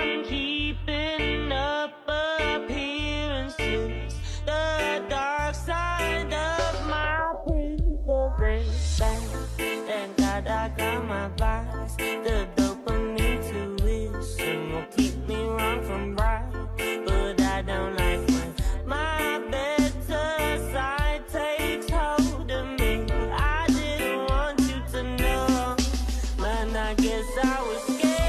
I'm keeping up appearances. The dark side of my privilege. Thank God I got my vice. The dopamine tuition will keep me wrong from right. But I don't like when my better side takes hold of me. I didn't want you to know, but I guess I was scared.